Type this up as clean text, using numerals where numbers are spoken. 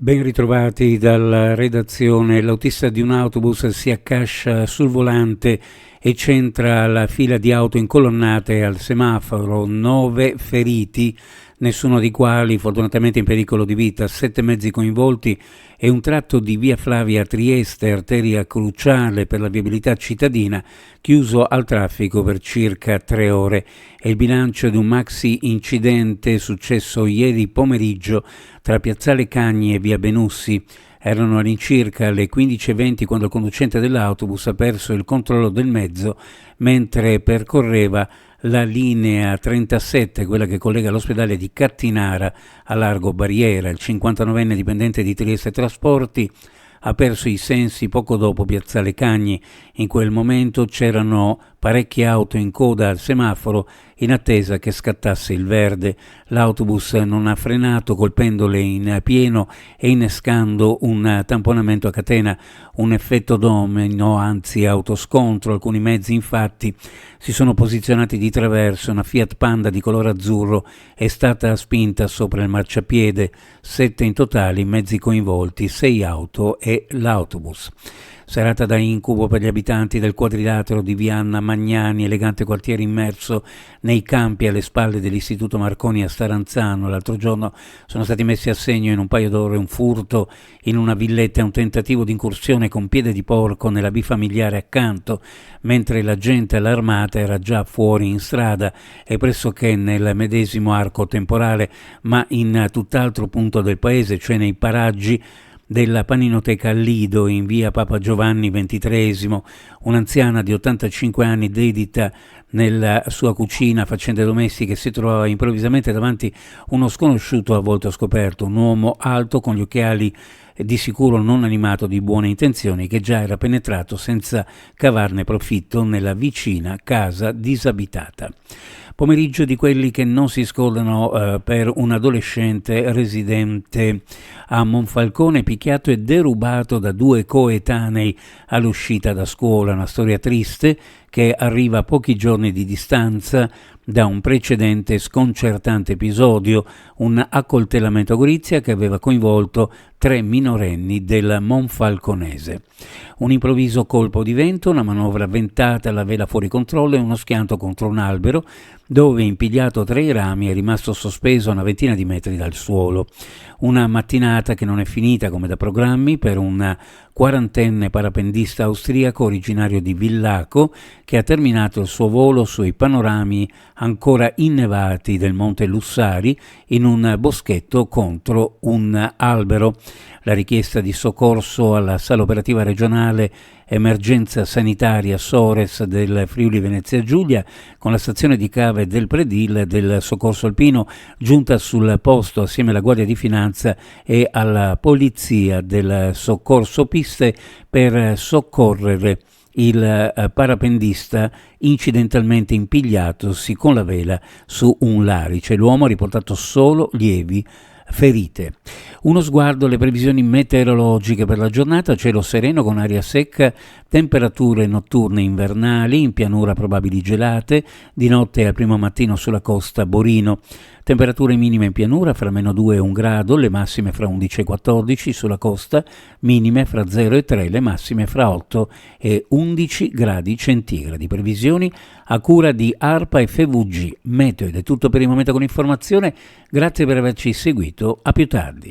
Ben ritrovati dalla redazione. L'autista di un autobus si accascia sul volante e centra la fila di auto incolonnate al semaforo. 9 feriti, nessuno dei quali fortunatamente in pericolo di vita. 7 mezzi coinvolti e un tratto di via Flavia a Trieste, arteria cruciale per la viabilità cittadina, chiuso al traffico per circa 3 ore. È il bilancio di un maxi incidente successo ieri pomeriggio tra Piazzale Cagni e via Benussi. Erano all'incirca le 15:20 quando il conducente dell'autobus ha perso il controllo del mezzo mentre percorreva la linea 37, quella che collega l'ospedale di Cattinara a Largo Barriera. Il 59enne dipendente di Trieste Trasporti ha perso i sensi poco dopo Piazzale Cagni. In quel momento c'erano parecchie auto in coda al semaforo in attesa che scattasse il verde. L'autobus non ha frenato colpendole in pieno e innescando un tamponamento a catena, un effetto domino, anzi autoscontro. Alcuni mezzi infatti si sono posizionati di traverso. Una Fiat Panda di colore azzurro è stata spinta sopra il marciapiede. 7 in totale i mezzi coinvolti, 6 auto e l'autobus. Serata da incubo per gli abitanti del quadrilatero di via Anna Magnani, elegante quartiere immerso nei campi alle spalle dell'Istituto Marconi a Staranzano. L'altro giorno sono stati messi a segno in un paio d'ore un furto in una villetta e un tentativo di incursione con piede di porco nella bifamiliare accanto, mentre la gente allarmata era già fuori in strada e pressoché nel medesimo arco temporale, ma in tutt'altro punto del paese, cioè nei paraggi della paninoteca Lido in via Papa Giovanni XXIII. Un'anziana di 85 anni dedita nella sua cucina a faccende domestiche si trovava improvvisamente davanti uno sconosciuto a volto scoperto, un uomo alto con gli occhiali di sicuro non animato di buone intenzioni, che già era penetrato senza cavarne profitto nella vicina casa disabitata. Pomeriggio di quelli che non si scordano per un adolescente residente a Monfalcone, picchiato e derubato da 2 coetanei all'uscita da scuola. Una storia triste che arriva a pochi giorni di distanza da un precedente sconcertante episodio, un accoltellamento a Gorizia che aveva coinvolto 3 minorenni del Monfalconese. Un improvviso colpo di vento, una manovra ventata alla vela fuori controllo e uno schianto contro un albero dove, impigliato tra i rami, è rimasto sospeso a una ventina di metri dal suolo. Una mattinata che non è finita come da programmi per un 40enne parapendista austriaco originario di Villaco che ha terminato il suo volo sui panorami ancora innevati del Monte Lussari in un boschetto contro un albero. La richiesta di soccorso alla sala operativa regionale emergenza sanitaria Sores del Friuli Venezia Giulia, con la stazione di cave del Predil del soccorso alpino giunta sul posto assieme alla Guardia di Finanza e alla polizia del soccorso piste per soccorrere il parapendista incidentalmente impigliatosi con la vela su un larice. L'uomo ha riportato solo lievi ferite. Uno sguardo alle previsioni meteorologiche per la giornata: cielo sereno con aria secca, temperature notturne invernali, in pianura probabili gelate, di notte e al primo mattino sulla costa Borino. Temperature minime in pianura fra -2 e 1 grado, le massime fra 11 e 14, sulla costa minime fra 0 e 3, le massime fra 8 e 11 gradi centigradi. Previsioni a cura di ARPA e FVG Meteo. Ed è tutto per il momento con informazione, grazie per averci seguito, a più tardi.